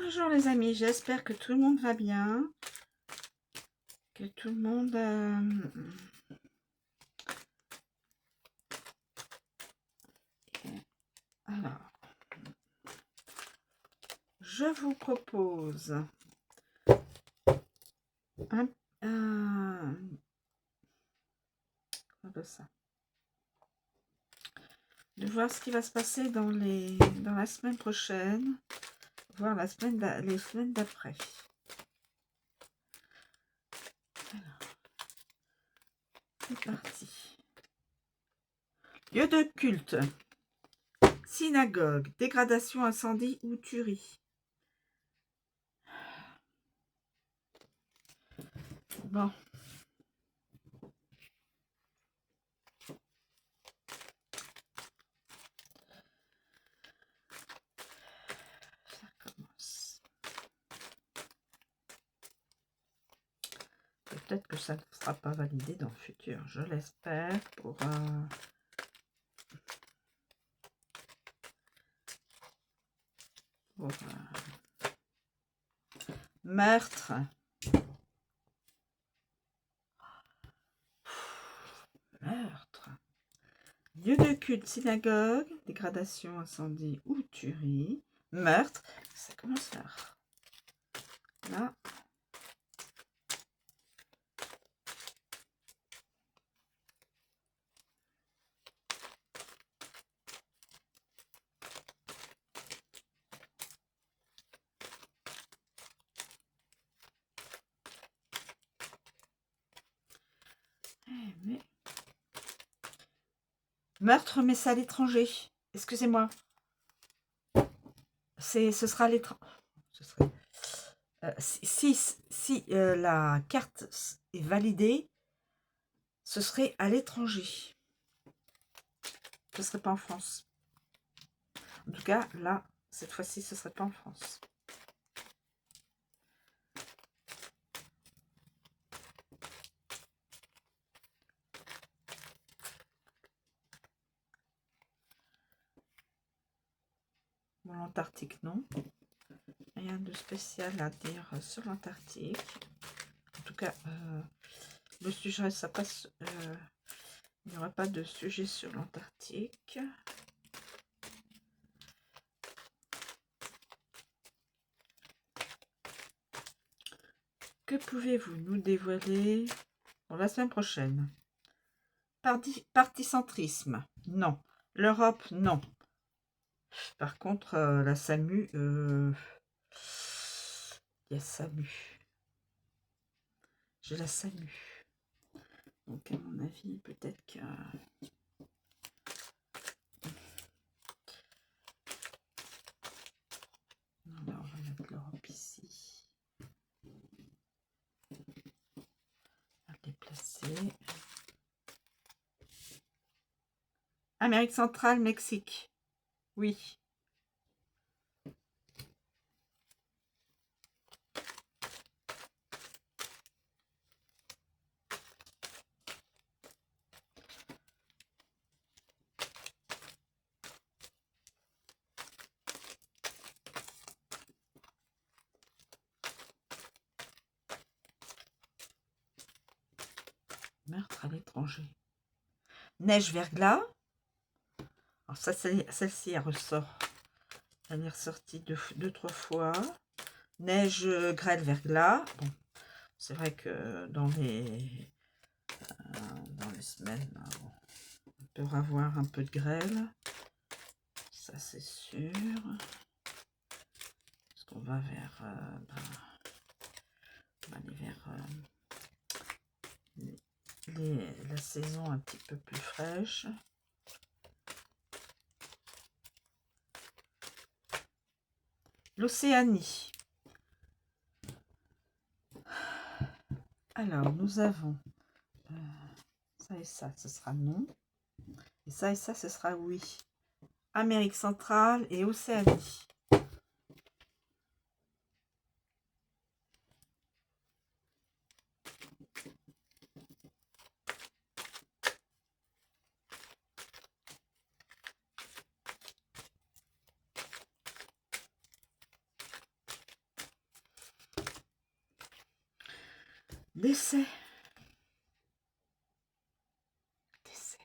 Bonjour les amis, j'espère que tout le monde va bien, que tout le monde... Alors, je vous propose de voir ce qui va se passer dans la semaine prochaine, voire les semaines d'après. Alors, c'est parti. Lieu de culte, synagogue, dégradation, incendie ou tuerie. Bon. Ça commence. Peut-être que ça ne sera pas validé dans le futur, je l'espère, pour meurtre. Meurtre. Lieu de culte, synagogue, dégradation, incendie ou tuerie. Meurtre. Ça commence là. Mais... Meurtre, mais c'est à l'étranger. Excusez-moi. Ce sera à l'étranger. Si la carte est validée, ce serait à l'étranger. Ce ne serait pas en France. En tout cas, là, cette fois-ci, ce ne serait pas en France. Bon, l'Antarctique, non. Rien de spécial à dire sur l'Antarctique. En tout cas, le sujet, ça passe. Il n'y aura pas de sujet sur l'Antarctique. Que pouvez-vous nous dévoiler pour la semaine prochaine? Particentrisme, non. L'Europe, non. Par contre, la SAMU, il y a SAMU. J'ai la SAMU. Donc, à mon avis, peut-être que... Non, là, on va mettre l'Europe ici. On va le déplacer. Amérique centrale, Mexique. Oui. Meurtre à l'étranger. Neige, verglas. Alors ça, celle-ci, elle ressort. Elle est ressortie deux, trois fois. Neige, grêle, verglas. Bon, c'est vrai que dans les semaines, on peut avoir un peu de grêle. Ça, c'est sûr. Parce qu'on va vers... on va aller vers la saison un petit peu plus fraîche. L'Océanie. Alors, nous avons ça et ça, ce sera non. Et ça, ce sera oui. Amérique centrale et Océanie. Décès. Décès.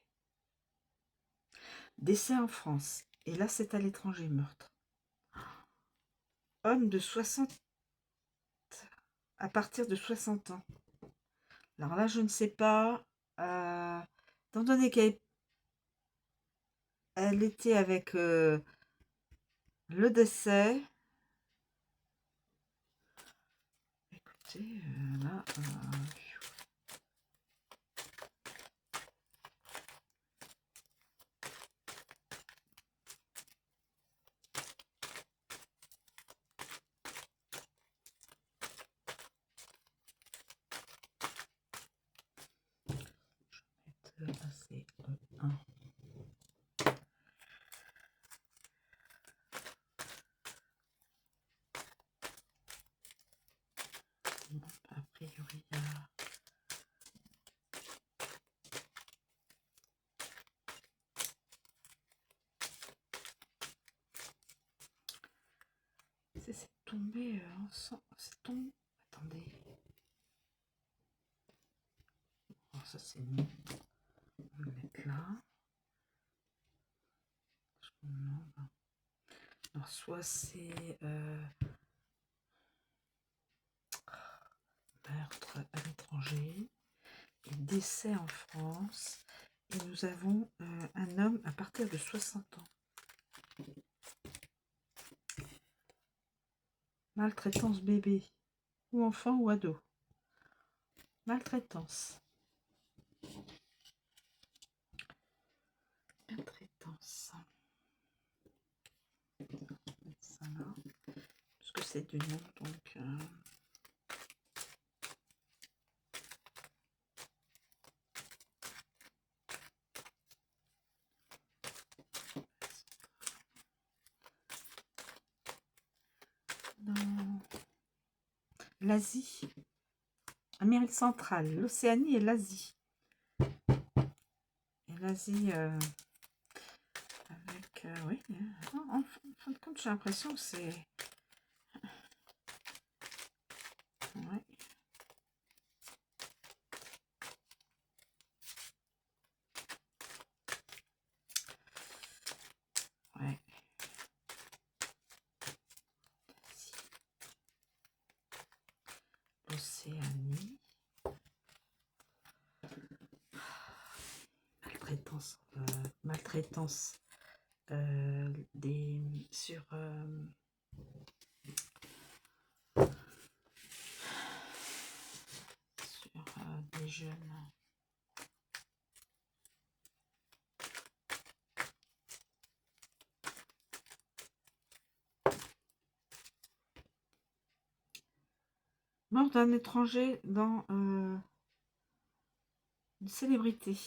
Décès en France. Et là, c'est à l'étranger, meurtre. Homme de 60... à partir de 60 ans. Alors là, je ne sais pas. Étant donné qu'elle était avec le décès. Écoutez, là... c'est 1. A priori, il y a... C'est tombé ensemble. C'est tombé. Attendez. Oh, ça c'est bon. On va le mettre là. Alors, soit c'est meurtre à l'étranger et décès en France. Et nous avons un homme à partir de 60 ans. Maltraitance bébé, ou enfant ou ado. Maltraitance. Maltraitance. Ça là. Parce que c'est du nom, donc... L'Asie. Amérique centrale, l'Océanie et l'Asie. Et l'Asie... avec... oui. En fin de compte, j'ai l'impression que c'est... Ouais. Ouais. L'Océanie. Maltraitance. Maltraitance. Sur des jeunes. Mort d'un étranger dans une célébrité.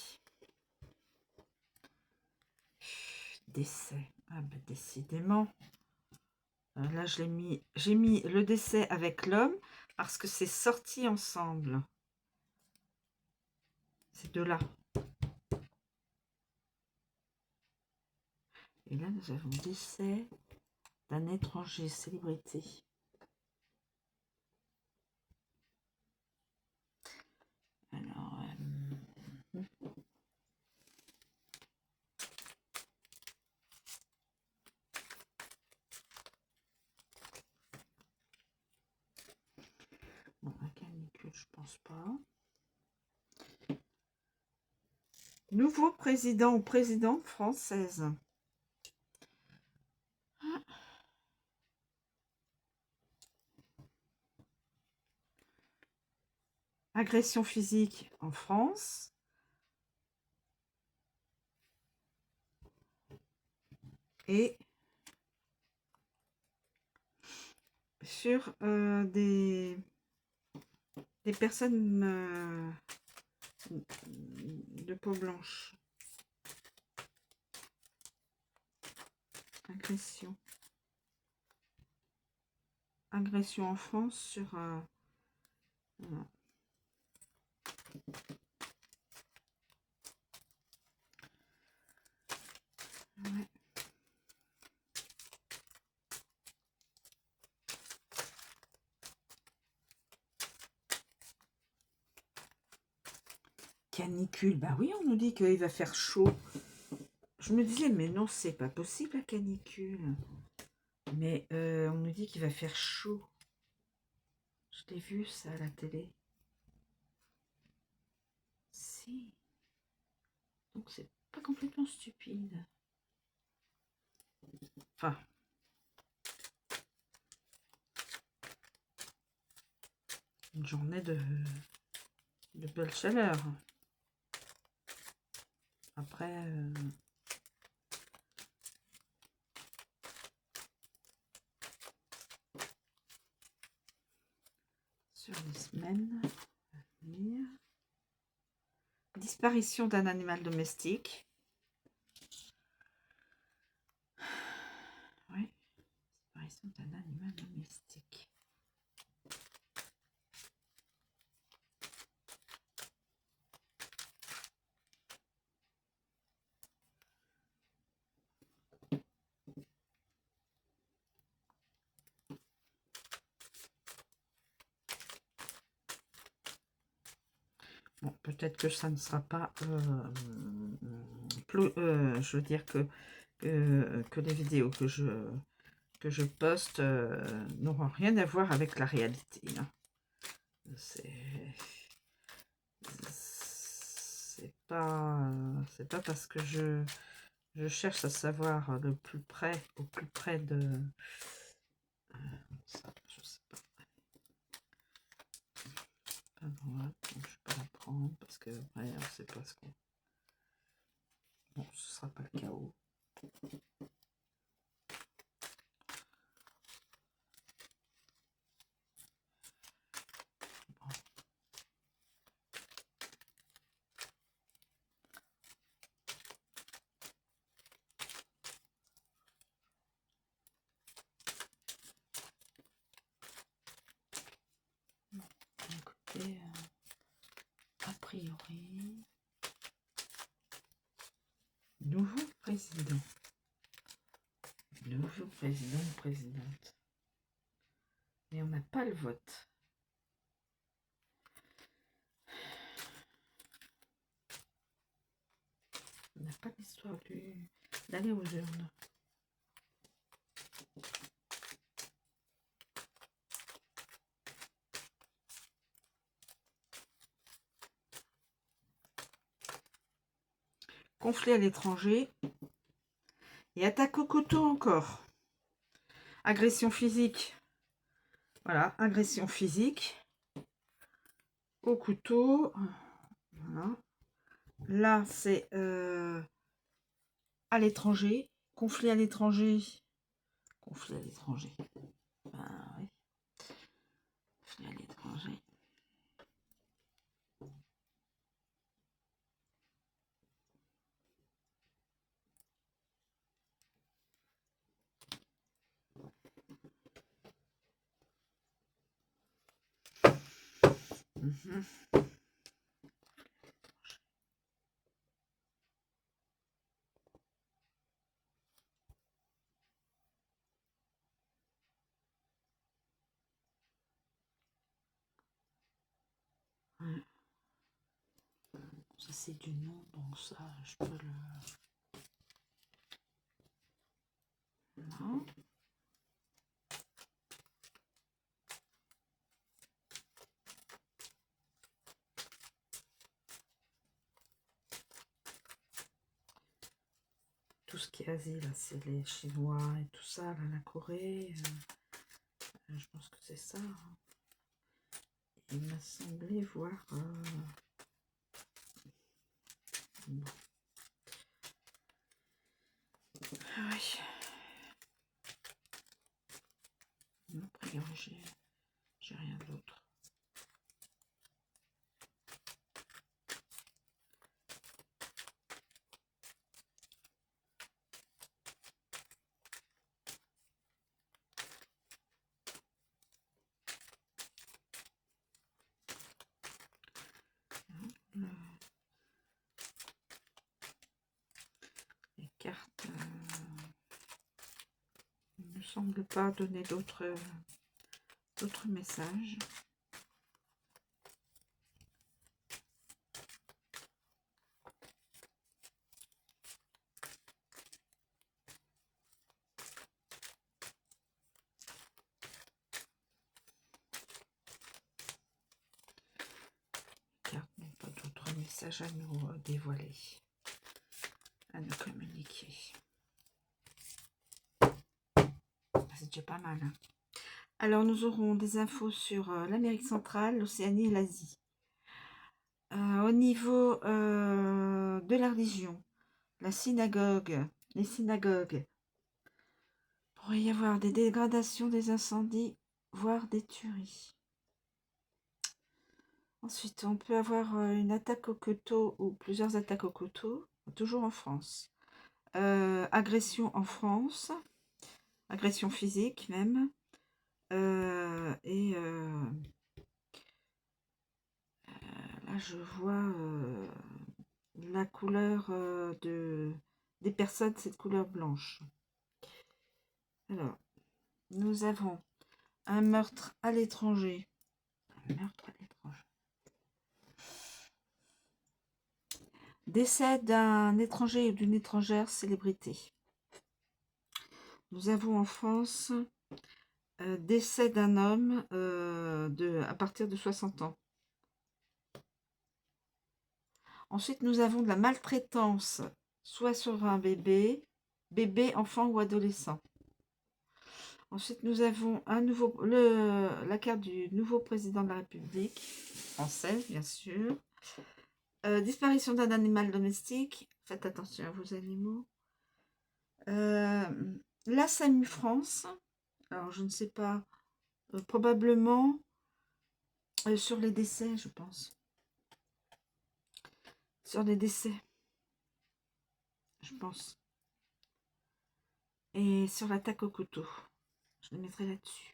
Décès. Ah ben décidément. Là je l'ai mis. J'ai mis le décès avec l'homme parce que c'est sorti ensemble. Ces deux-là. Et là nous avons décès d'un étranger célébrité. Alors, bon, un canicule, je pense pas. Nouveau président ou présidente française. Agression physique en France. Et sur des personnes de peau blanche. Agression. Agression en France sur... voilà. Ouais. Canicule, bah oui, on nous dit qu'il va faire chaud. Je me disais, mais non, c'est pas possible la canicule. Mais on nous dit qu'il va faire chaud. Je l'ai vu ça à la télé. Si. Donc c'est pas complètement stupide. Enfin. Une journée de belle chaleur. Après... sur les semaines à venir. Disparition d'un animal domestique. Oui, disparition d'un animal domestique. Bon, peut-être que ça ne sera pas je veux dire que les vidéos que je poste n'auront rien à voir avec la réalité. Hein. C'est pas parce que je cherche à savoir au plus près de ça, je sais pas. Pas droite, donc je vais pas la prendre parce que après on sait pas ce qu'on. Bon, ce sera pas le chaos. Écoutez, a priori, nouveau président ou présidente. Mais on n'a pas le vote. On n'a pas l'histoire d'aller aux urnes. Conflit à l'étranger. Et attaque au couteau encore. Agression physique. Voilà, agression physique. Au couteau. Voilà. Là, c'est à l'étranger. Conflit à l'étranger. Conflit à l'étranger. Ben, oui. Conflit à l'étranger. Ça c'est du nom, donc ça je peux le... Non. Tout ce qui est Asie, là, c'est les Chinois et tout ça, là, la Corée. Je pense que c'est ça. Hein. Il m'a semblé voir... Bon. Ah oui. Non, a priori, j'ai rien d'autre. Les cartes ne semblent pas donner d'autres messages. messages à nous dévoiler, à nous communiquer. C'est déjà pas mal. Hein. Alors, nous aurons des infos sur l'Amérique centrale, l'Océanie et l'Asie. Au niveau de la religion, la synagogue, les synagogues, il pourrait y avoir des dégradations, des incendies, voire des tueries. Ensuite, on peut avoir une attaque au couteau ou plusieurs attaques au couteau, toujours en France. Agression en France, agression physique même. Là, je vois la couleur des personnes, cette couleur blanche. Alors, nous avons un meurtre à l'étranger. Un meurtre à l'étranger. Décès d'un étranger ou d'une étrangère célébrité. Nous avons en France décès d'un homme à partir de 60 ans. Ensuite, nous avons de la maltraitance, soit sur un bébé, enfant ou adolescent. Ensuite, nous avons la carte du nouveau président de la République française, bien sûr. Disparition d'un animal domestique. Faites attention à vos animaux. La SAMU France. Alors, je ne sais pas. Probablement sur les décès, je pense. Sur les décès. Je pense. Et sur l'attaque au couteau. Je le mettrai là-dessus.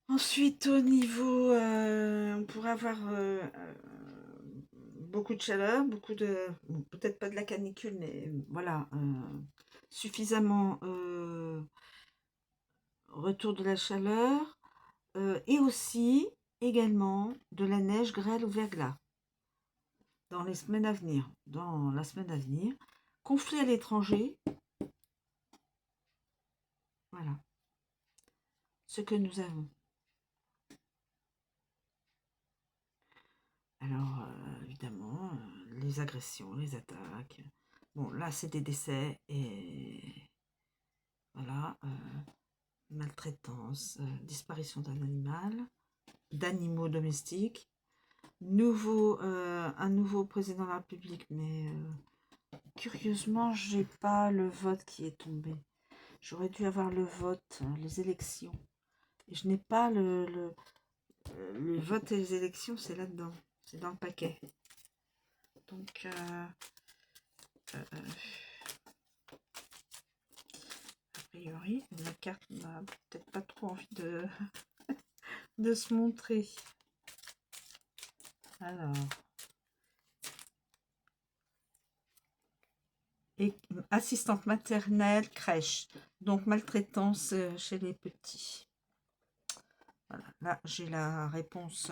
Ensuite, au niveau, on pourrait avoir beaucoup de chaleur, peut-être pas de la canicule, mais voilà, suffisamment retour de la chaleur, et aussi, également, de la neige, grêle ou verglas dans les semaines à venir. Dans la semaine à venir, conflit à l'étranger, voilà, ce que nous avons. Alors, évidemment, les agressions, les attaques. Bon, là, c'est des décès et voilà, maltraitance, disparition d'un animal, d'animaux domestiques, un nouveau président de la République, mais curieusement, j'ai pas le vote qui est tombé. J'aurais dû avoir le vote, les élections. Et je n'ai pas le vote et les élections, c'est là-dedans. C'est dans le paquet. Donc, a priori, la carte n'a peut-être pas trop envie de se montrer. Alors. Et assistante maternelle, crèche. Donc, maltraitance chez les petits. Voilà. Là, j'ai la réponse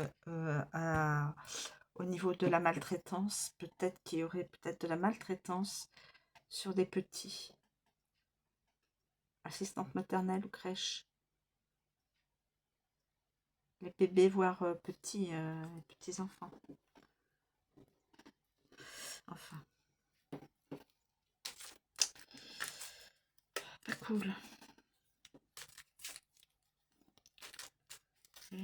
au niveau de la maltraitance. Peut-être qu'il y aurait peut-être de la maltraitance sur des petits. Assistante maternelle ou crèche. Les bébés, voire petits enfants. Enfin. Pas cool. Et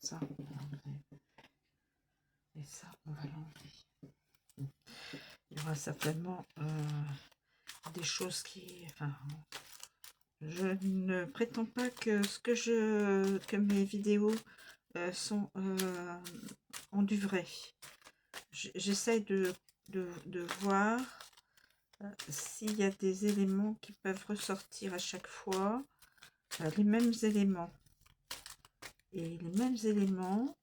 ça, on va l'enlever. Et ça, on va l'enlever. Il y aura certainement des choses qui... Enfin, je ne prétends pas que mes vidéos ont du vrai. J'essaie de voir s'il y a des éléments qui peuvent ressortir à chaque fois, les mêmes éléments. Et les mêmes éléments,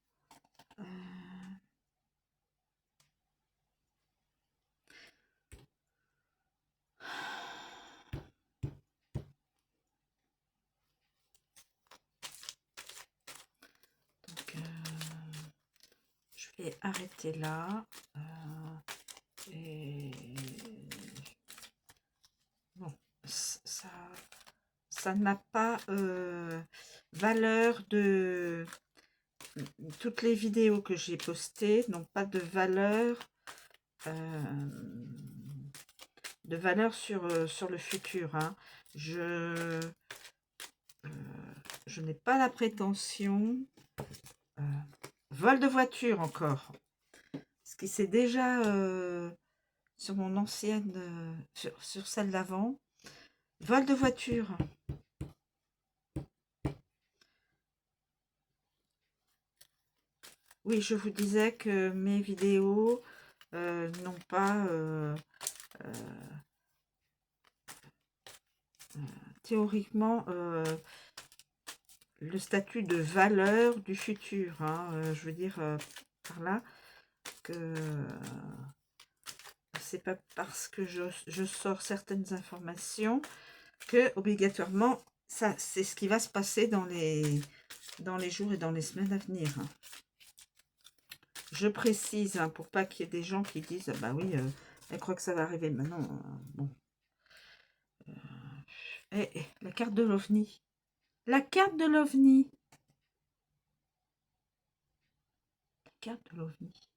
et arrêter là. Et bon, ça n'a pas valeur de... Toutes les vidéos que j'ai postées n'ont pas de valeur sur le futur. Hein. Je n'ai pas la prétention... vol de voiture encore. Ce qui s'est déjà sur mon ancienne... sur celle d'avant. Vol de voiture. Oui, je vous disais que mes vidéos n'ont pas théoriquement le statut de valeur du futur. Hein. Je veux dire par là que c'est pas parce que je sors certaines informations que obligatoirement ça c'est ce qui va se passer dans les jours et dans les semaines à venir. Hein. Je précise hein, pour pas qu'il y ait des gens qui disent ah bah oui elle croit que ça va arriver maintenant. Bon. La carte de l'OVNI. La carte de l'OVNI. La carte de l'OVNI.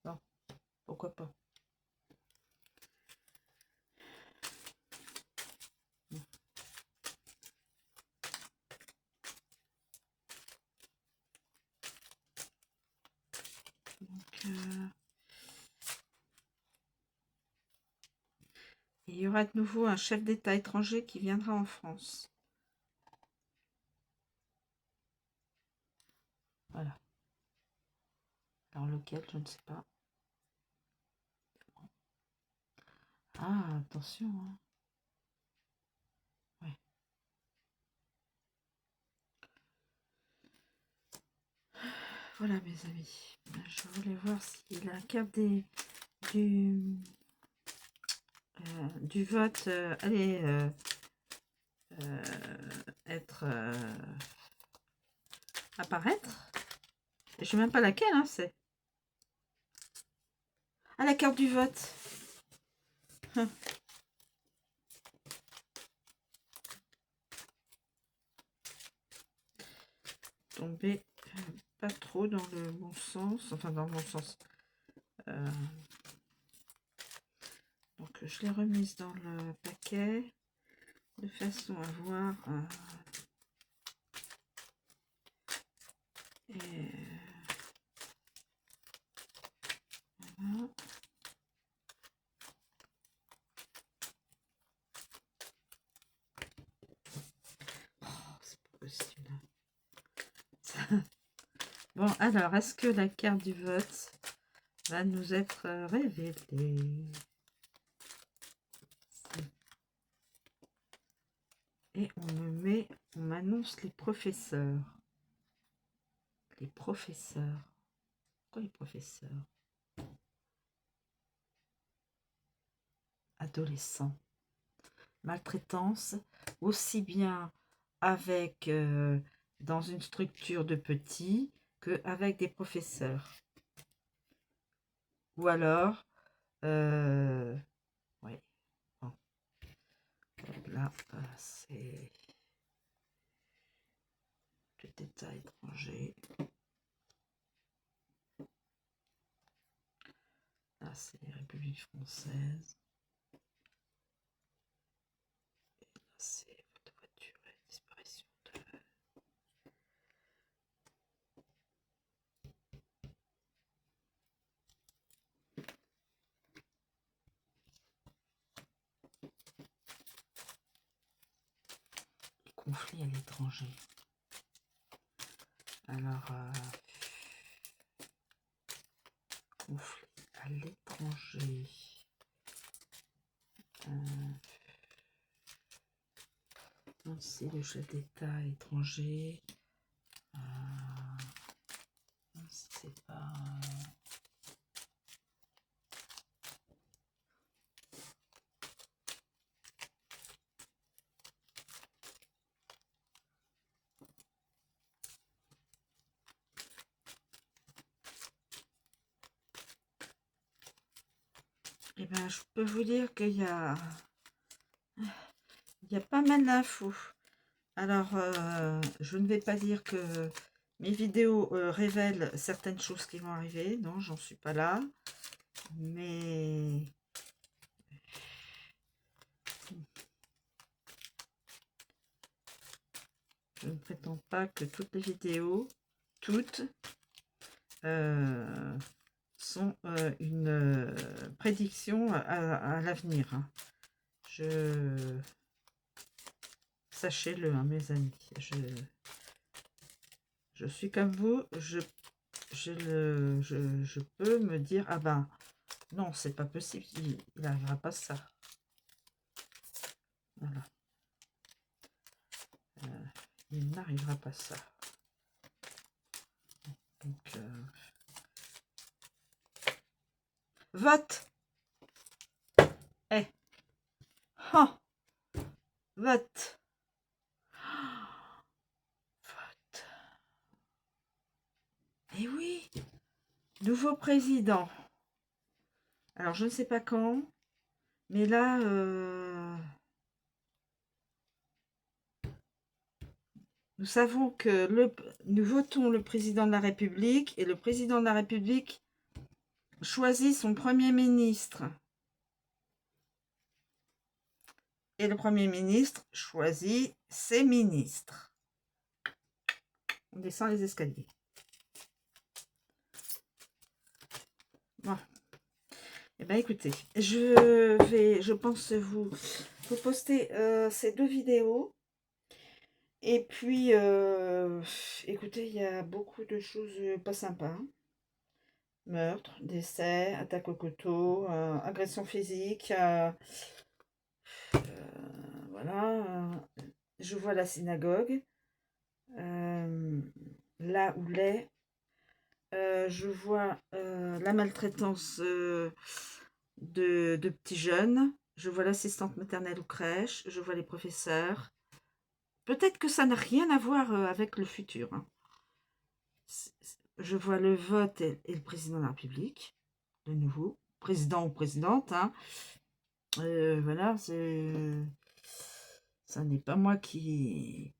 Bon, pourquoi pas. Donc, il y aura de nouveau un chef d'État étranger qui viendra en France. Voilà. Alors lequel, je ne sais pas. Ah, attention. Hein. Ouais. Voilà mes amis. Je voulais voir si la carte du vote allait être apparaître. Je sais même pas laquelle hein, c'est. Ah, la carte du vote. Tomber pas trop dans le bon sens, enfin dans le bon sens. Donc je l'ai remise dans le paquet de façon à voir et voilà. Oh, c'est pas possible. Bon, alors, est-ce que la carte du vote va nous être révélée? Et on m'annonce les professeurs. Les professeurs. Pourquoi les professeurs? Adolescents. Maltraitance, aussi bien avec dans une structure de petits qu'avec des professeurs. Ou alors, oui, bon. Là, c'est tout État étranger. Là, c'est les Républiques françaises. Et là, c'est de voiture et disparition de... Les conflits à l'étranger. Alors, conflit à l'étranger. C'est le chef d'État étranger. C'est pas... Eh ben, je peux vous dire il y a pas mal d'infos. Alors, je ne vais pas dire que mes vidéos révèlent certaines choses qui vont arriver. Non, j'en suis pas là. Mais je ne prétends pas que toutes les vidéos, toutes, sont une prédiction à l'avenir. Hein. Sachez-le, hein, mes amis. Je suis comme vous. Je peux me dire, ah ben, non, c'est pas possible. Il n'arrivera pas ça. Voilà. Il n'arrivera pas ça. Donc, vote. Eh. Oh. Vote. Vote. Eh oui. Nouveau président. Alors, je ne sais pas quand. Mais là, nous savons que nous votons le président de la République et le président de la République choisit son Premier ministre. Et le Premier ministre choisit ses ministres. On descend les escaliers. Bon. Eh bien, écoutez, je pense vous poster ces deux vidéos. Et puis, écoutez, il y a beaucoup de choses pas sympas. Hein. Meurtre, décès, attaque au couteau, agression physique. Voilà. Je vois la synagogue. Là où l'est. Je vois la maltraitance de petits jeunes. Je vois l'assistante maternelle ou crèche. Je vois les professeurs. Peut-être que ça n'a rien à voir avec le futur. Hein. Je vois le vote et le président de la République. De nouveau. Président ou présidente. Hein. Voilà, ça n'est pas moi qui...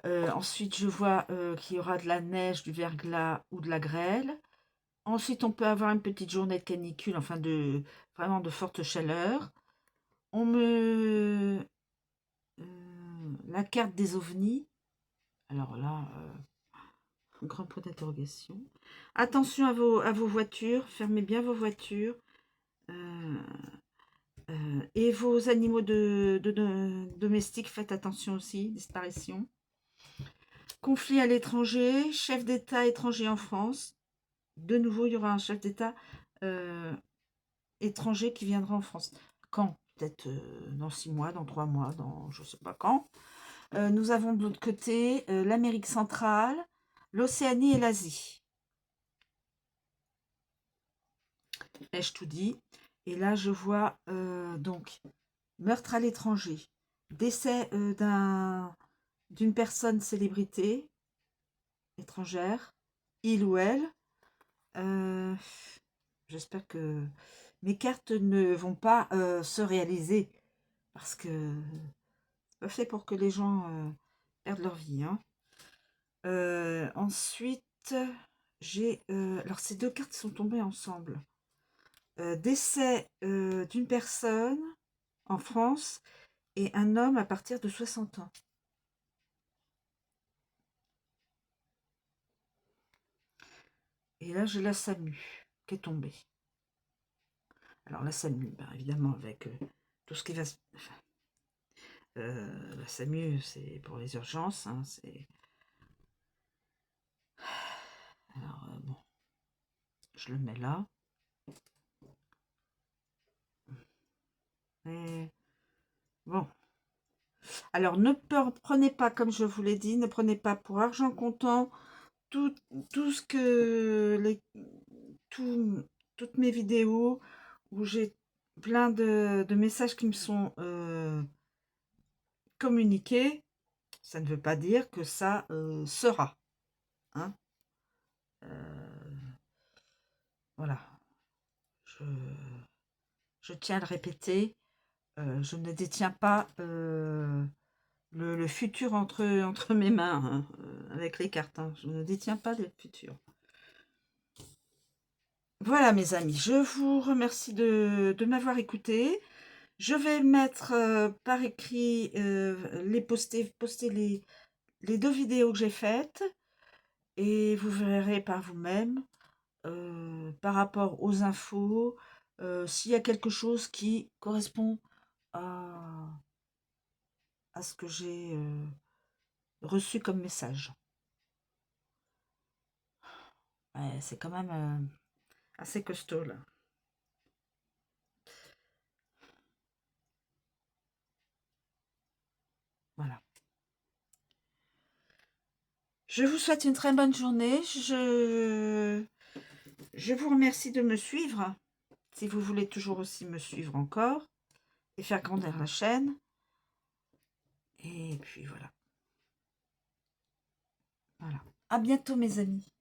ensuite, je vois qu'il y aura de la neige, du verglas ou de la grêle. Ensuite, on peut avoir une petite journée de canicule, enfin vraiment de forte chaleur. On me... la carte des ovnis. Alors là, grand point d'interrogation. Attention à vos voitures, fermez bien vos voitures. Et vos animaux domestiques, faites attention aussi, disparition. Conflit à l'étranger, chef d'État étranger en France. De nouveau, il y aura un chef d'État étranger qui viendra en France. Quand? Peut-être dans 6 mois, dans 3 mois, dans je ne sais pas quand. Nous avons de l'autre côté l'Amérique centrale, l'Océanie et l'Asie. Ai-je tout dit? Et là, je vois donc meurtre à l'étranger, décès d'une personne célébrité étrangère, il ou elle. J'espère que mes cartes ne vont pas se réaliser parce que c'est pas fait pour que les gens perdent leur vie. Hein. Ensuite, j'ai... alors, ces deux cartes sont tombées ensemble. Décès d'une personne en France et un homme à partir de 60 ans. Et là, j'ai la SAMU qui est tombée. Alors, la SAMU, ben, évidemment, avec tout ce qui va se... Enfin, la SAMU, c'est pour les urgences. Hein, c'est... Alors, bon, je le mets là. Et bon. Alors, ne prenez pas, comme je vous l'ai dit, ne prenez pas pour argent comptant tout ce que... toutes mes vidéos où j'ai plein de messages qui me sont communiqués. Ça ne veut pas dire que ça sera. Hein. Voilà. je tiens à le répéter, je ne détiens pas le futur entre mes mains, hein, avec les cartes. Hein. Je ne détiens pas le futur. Voilà mes amis, je vous remercie de m'avoir écouté. Je vais mettre par écrit, poster les 2 vidéos que j'ai faites et vous verrez par vous-même par rapport aux infos, s'il y a quelque chose qui correspond à, à ce que j'ai reçu comme message. Ouais, c'est quand même assez costaud là. Voilà. Je vous souhaite une très bonne journée. Je vous remercie de me suivre. Si vous voulez toujours aussi me suivre encore et faire grandir la chaîne. Et puis voilà. Voilà. À bientôt mes amis.